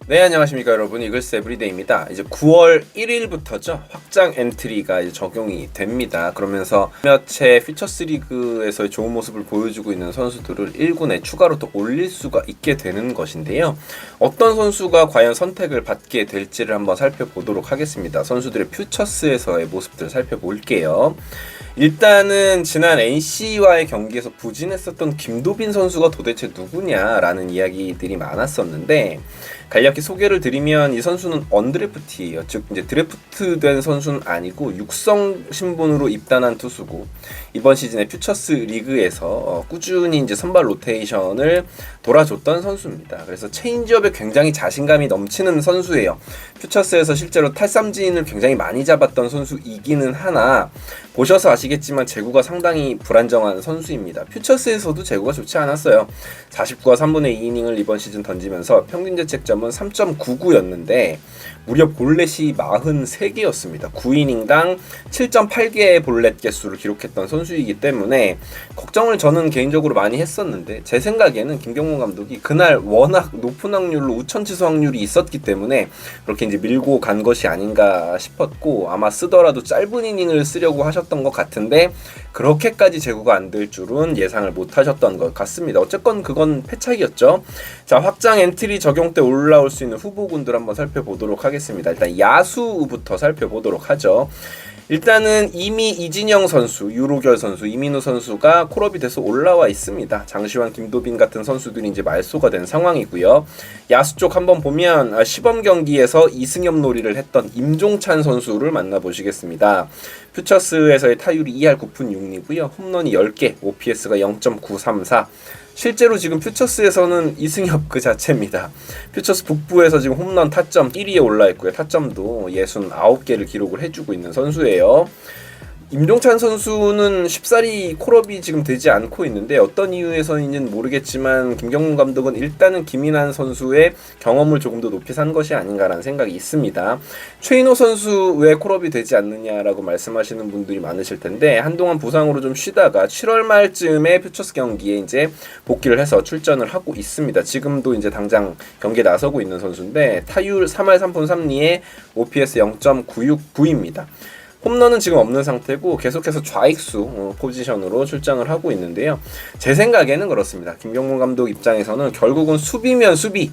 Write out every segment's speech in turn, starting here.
네, 안녕하십니까 여러분. 이글스 에브리데이입니다. 이제 9월 1일부터죠. 확장 엔트리가 이제 적용이 됩니다. 그러면서 몇채 퓨처스 리그에서의 좋은 모습을 보여주고 있는 선수들을 1군에 추가로 또 올릴 수가 있게 되는 것인데요. 어떤 선수가 과연 선택을 받게 될지를 한번 살펴보도록 하겠습니다. 선수들의 퓨처스에서의 모습들을 살펴볼게요. 일단은 지난 NC와의 경기에서 부진했었던 김도빈 선수가 도대체 누구냐라는 이야기들이 많았었는데, 간략히 소개를 드리면 이 선수는 언드래프트예요. 즉 이제 드래프트된 선수는 아니고 육성 신분으로 입단한 투수고, 이번 시즌에 퓨처스 리그에서 꾸준히 이제 선발 로테이션을 돌아줬던 선수입니다. 그래서 체인지업에 굉장히 자신감이 넘치는 선수예요. 퓨처스에서 실제로 탈삼진을 굉장히 많이 잡았던 선수이기는 하나, 보셔서 아시겠지만 제구가 상당히 불안정한 선수입니다. 퓨처스에서도 제구가 좋지 않았어요. 49와 3분의 2이닝을 이번 시즌 던지면서 평균 자책점은 3.99였는데 무려 볼넷이 43개였습니다. 9이닝당 7.8개의 볼넷 개수를 기록했던 선수이기 때문에 걱정을 저는 개인적으로 많이 했었는데, 제 생각에는 김경문 감독이 그날 워낙 높은 확률로 우천취소 확률이 있었기 때문에 그렇게 이제 밀고 간 것이 아닌가 싶었고, 아마 쓰더라도 짧은 이닝을 쓰려고 하셨던 것 같은데 그렇게까지 제구가 안 될 줄은 예상을 못 하셨던 것 같습니다. 어쨌건 그건 패착이었죠. 자, 확장 엔트리 적용 때 올라올 수 있는 후보군들 한번 살펴보도록 하겠습니다. 일단 야수부터 살펴보도록 하죠. 일단은 이미 이진영 선수, 유로결 선수, 이민우 선수가 콜업이 돼서 올라와 있습니다. 장시환, 김도빈 같은 선수들이 이제 말소가 된 상황이고요. 야수 쪽 한번 보면 시범 경기에서 이승엽 놀이를 했던 임종찬 선수를 만나보시겠습니다. 퓨처스에서의 타율이 2할 9푼 6리고요. 홈런이 10개, OPS가 0.934. 실제로 지금 퓨처스에서는 이승엽 그 자체입니다. 퓨처스 북부에서 지금 홈런 타점 1위에 올라 있고요. 타점도 69개를 기록을 해주고 있는 선수예요. 임종찬 선수는 쉽사리 콜업이 지금 되지 않고 있는데, 어떤 이유에서인지는 모르겠지만 김경문 감독은 일단은 김인환 선수의 경험을 조금 더 높이 산 것이 아닌가라는 생각이 있습니다. 최인호 선수 왜 콜업이 되지 않느냐라고 말씀하시는 분들이 많으실 텐데, 한동안 부상으로 좀 쉬다가 7월 말쯤에 퓨처스 경기에 이제 복귀를 해서 출전을 하고 있습니다. 지금도 이제 당장 경기에 나서고 있는 선수인데 타율 3할 3푼 3리에 OPS 0.969입니다. 홈런은 지금 없는 상태고 계속해서 좌익수 포지션으로 출장을 하고 있는데요. 제 생각에는 그렇습니다. 김경문 감독 입장에서는 결국은 수비면 수비,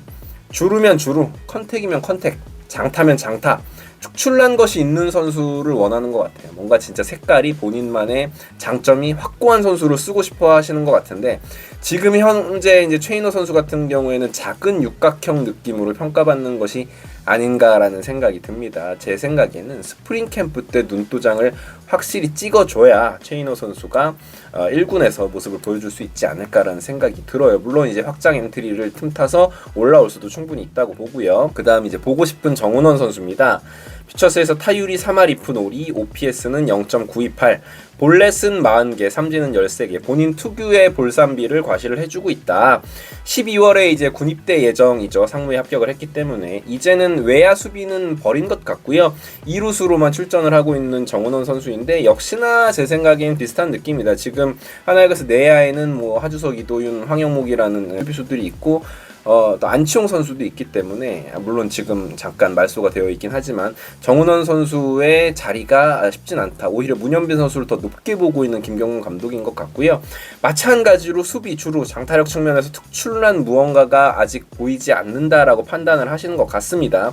주루면 주루, 컨택이면 컨택, 장타면 장타, 축출난 것이 있는 선수를 원하는 것 같아요. 뭔가 진짜 색깔이 본인만의 장점이 확고한 선수를 쓰고 싶어 하시는 것 같은데, 지금 현재 이제 최인호 선수 같은 경우에는 작은 육각형 느낌으로 평가받는 것이 아닌가라는 생각이 듭니다. 제 생각에는 스프링 캠프 때 눈도장을 확실히 찍어줘야 최인호 선수가 1군에서 모습을 보여줄 수 있지 않을까라는 생각이 들어요. 물론 이제 확장 엔트리를 틈타서 올라올 수도 충분히 있다고 보고요. 그 다음 이제 보고 싶은 정은원 선수입니다. 퓨처스에서 타율이 3할 2푼 5리, OPS는 0.928, 볼넷은 40개, 삼진은 13개, 본인 특유의 볼삼비를 과시를 해주고 있다. 12월에 이제 군입대 예정이죠. 상무에 합격을 했기 때문에 이제는 외야 수비는 버린 것 같고요. 2루수로만 출전을 하고 있는 정은원 선수인데, 역시나 제 생각엔 비슷한 느낌이다. 지금 하나이글스 내야에는 뭐 하주석, 이도윤, 황영목이라는 수비수들이 있고, 또 안치홍 선수도 있기 때문에, 물론 지금 잠깐 말소가 되어 있긴 하지만 정은원 선수의 자리가 쉽진 않다. 오히려 문현빈 선수를 더 높게 보고 있는 김경문 감독인 것 같고요. 마찬가지로 수비, 주루, 장타력 측면에서 특출난 무언가가 아직 보이지 않는다라고 판단을 하시는 것 같습니다.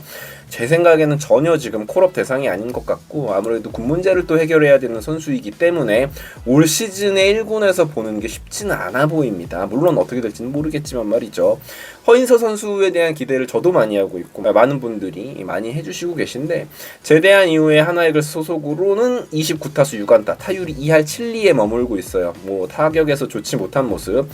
제 생각에는 전혀 지금 콜업 대상이 아닌 것 같고, 아무래도 군 문제를 또 해결해야 되는 선수이기 때문에 올 시즌에 1군에서 보는 게 쉽지는 않아 보입니다. 물론 어떻게 될지는 모르겠지만 말이죠. 허인서 선수에 대한 기대를 저도 많이 하고 있고 많은 분들이 많이 해주시고 계신데, 제대한 이후에 하나이글스 소속으로는 29타수 6안타, 타율이 2할 7리에 머물고 있어요. 뭐 타격에서 좋지 못한 모습.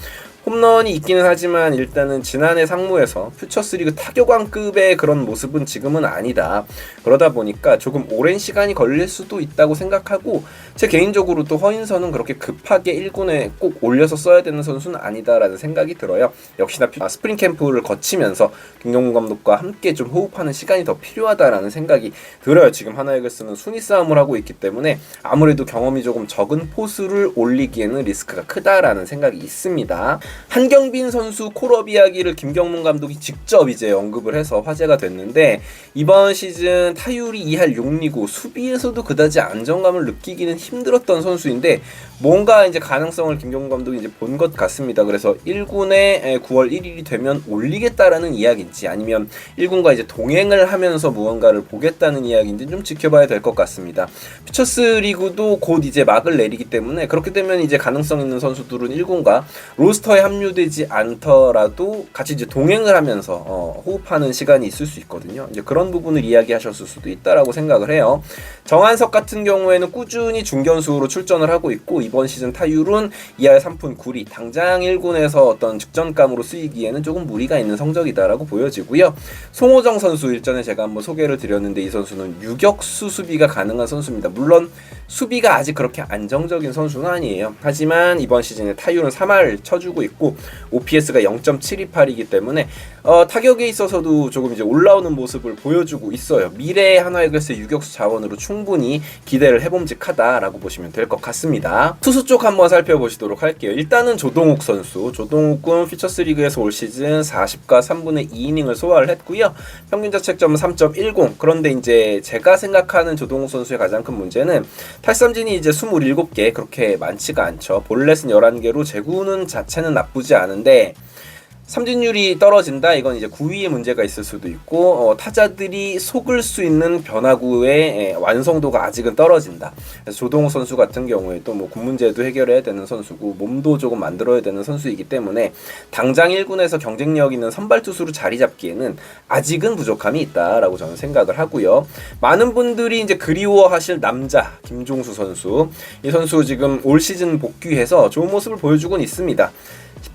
홈런이 있기는 하지만 일단은 지난해 상무에서 퓨처스리그 타격왕급의 그런 모습은 지금은 아니다. 그러다 보니까 조금 오랜 시간이 걸릴 수도 있다고 생각하고, 제 개인적으로 또 허인선은 그렇게 급하게 1군에 꼭 올려서 써야 되는 선수는 아니다라는 생각이 들어요. 역시나 스프링 캠프를 거치면서 김경문 감독과 함께 좀 호흡하는 시간이 더 필요하다라는 생각이 들어요. 지금 하나이글스는 순위 싸움을 하고 있기 때문에 아무래도 경험이 조금 적은 포수를 올리기에는 리스크가 크다라는 생각이 있습니다. 한경빈 선수 콜업 이야기를 김경문 감독이 직접 이제 언급을 해서 화제가 됐는데, 이번 시즌 타율이 2할 6리고 수비에서도 그다지 안정감을 느끼기는 힘들었던 선수인데 뭔가 이제 가능성을 김경문 감독이 이제 본 것 같습니다. 그래서 1군에 9월 1일이 되면 올리겠다라는 이야기인지 아니면 1군과 이제 동행을 하면서 무언가를 보겠다는 이야기인지 좀 지켜봐야 될 것 같습니다. 퓨처스 리그도 곧 이제 막을 내리기 때문에 그렇게 되면 이제 가능성 있는 선수들은 1군과 로스터에 합류되지 않더라도 같이 이제 동행을 하면서 호흡하는 시간이 있을 수 있거든요. 이제 그런 부분을 이야기하셨을 수도 있다라고 생각을 해요. 정한석 같은 경우에는 꾸준히 중견수로 출전을 하고 있고 이번 시즌 타율은 2할 3푼 9리, 당장 1군에서 어떤 직전감으로 쓰이기에는 조금 무리가 있는 성적이다라고 보여지고요. 송호정 선수 일전에 제가 한번 소개를 드렸는데 이 선수는 유격수 수비가 가능한 선수입니다. 물론 수비가 아직 그렇게 안정적인 선수는 아니에요. 하지만 이번 시즌에 타율은 3할 쳐주고 있고 OPS가 0.728이기 때문에 타격에 있어서도 조금 이제 올라오는 모습을 보여주고 있어요. 미래의 한화이글스의 유격수 자원으로 충분히 기대를 해봄직하다라고 보시면 될 것 같습니다. 투수 쪽 한번 살펴보시도록 할게요. 일단은 조동욱 선수. 조동욱은 퓨처스 리그에서 올 시즌 40과 3분의 2이닝을 소화를 했고요. 평균 자책점은 3.10. 그런데 이제 제가 생각하는 조동욱 선수의 가장 큰 문제는 탈삼진이 이제 27개, 그렇게 많지가 않죠. 볼넷은 11개로 제구는 자체는 나쁘지 않은데 삼진율이 떨어진다. 이건 이제 구위에 문제가 있을 수도 있고 타자들이 속을 수 있는 변화구의 완성도가 아직은 떨어진다. 그래서 조동욱 선수 같은 경우에 또 뭐 군문제도 해결해야 되는 선수고 몸도 조금 만들어야 되는 선수이기 때문에 당장 1군에서 경쟁력 있는 선발 투수로 자리 잡기에는 아직은 부족함이 있다라고 저는 생각을 하고요. 많은 분들이 이제 그리워하실 남자 김종수 선수. 이 선수 지금 올 시즌 복귀해서 좋은 모습을 보여주곤 있습니다.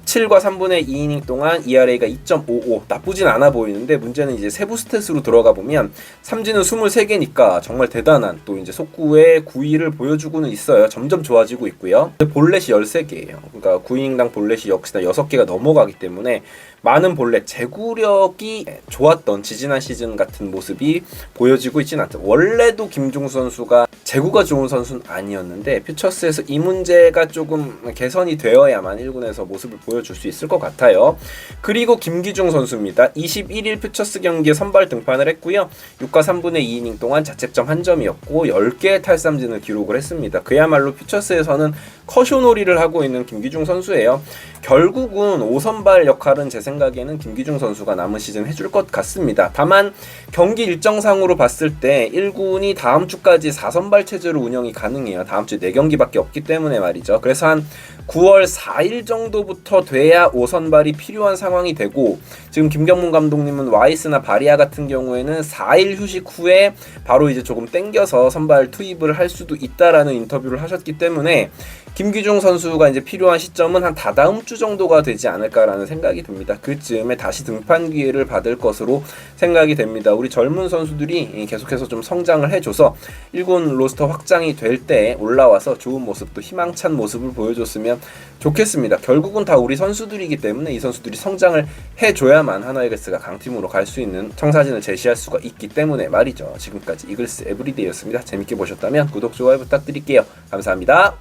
17과 3분의 2이닝 동안 ERA가 2.55, 나쁘진 않아 보이는데 문제는 이제 세부 스탯으로 들어가 보면 삼진은 23개니까 정말 대단한 또 이제 속구의 구위를 보여주고는 있어요. 점점 좋아지고 있고요. 볼넷이 13개예요. 그러니까 9이닝당 볼넷이 역시나 6개가 넘어가기 때문에 많은 볼넷, 제구력이 좋았던 지지난 시즌 같은 모습이 보여지고 있지는 않죠. 원래도 김종수 선수가 제구가 좋은 선수는 아니었는데 퓨처스에서 이 문제가 조금 개선이 되어야만 1군에서 모습을 보여줄 수 있을 것 같아요. 그리고 김기중 선수입니다. 21일 퓨처스 경기에 선발 등판을 했고요. 6과 3분의 2이닝 동안 자책점 1점이었고 10개의 탈삼진을 기록을 했습니다. 그야말로 퓨처스에서는 커쇼놀이를 하고 있는 김기중 선수예요. 결국은 5선발 역할은 제 생각에는 김기중 선수가 남은 시즌 해줄 것 같습니다. 다만 경기 일정상으로 봤을 때 1군이 다음 주까지 4선발 체제로 운영이 가능해요. 다음 주에 4경기밖에 없기 때문에 말이죠. 그래서 한 9월 4일 정도부터 돼야 5선발이 필요한 상황이 되고 지금 김경문 감독님은 와이스나 바리아 같은 경우에는 4일 휴식 후에 바로 이제 조금 땡겨서 선발 투입을 할 수도 있다라는 인터뷰를 하셨기 때문에 김기중 선수가 이제 필요한 시점은 한 다다음 주 정도가 되지 않을까라는 생각이 듭니다. 그쯤에 다시 등판 기회를 받을 것으로 생각이 됩니다. 우리 젊은 선수들이 계속해서 좀 성장을 해줘서 1군 로스터 확장이 될 때 올라와서 좋은 모습 또 희망찬 모습을 보여줬으면 좋겠습니다. 결국은 다 우리 선수들이기 때문에 이 선수들이 성장을 해줘야만 한화이글스가 강팀으로 갈 수 있는 청사진을 제시할 수가 있기 때문에 말이죠. 지금까지 이글스 에브리데이였습니다. 재밌게 보셨다면 구독, 좋아요 부탁드릴게요. 감사합니다.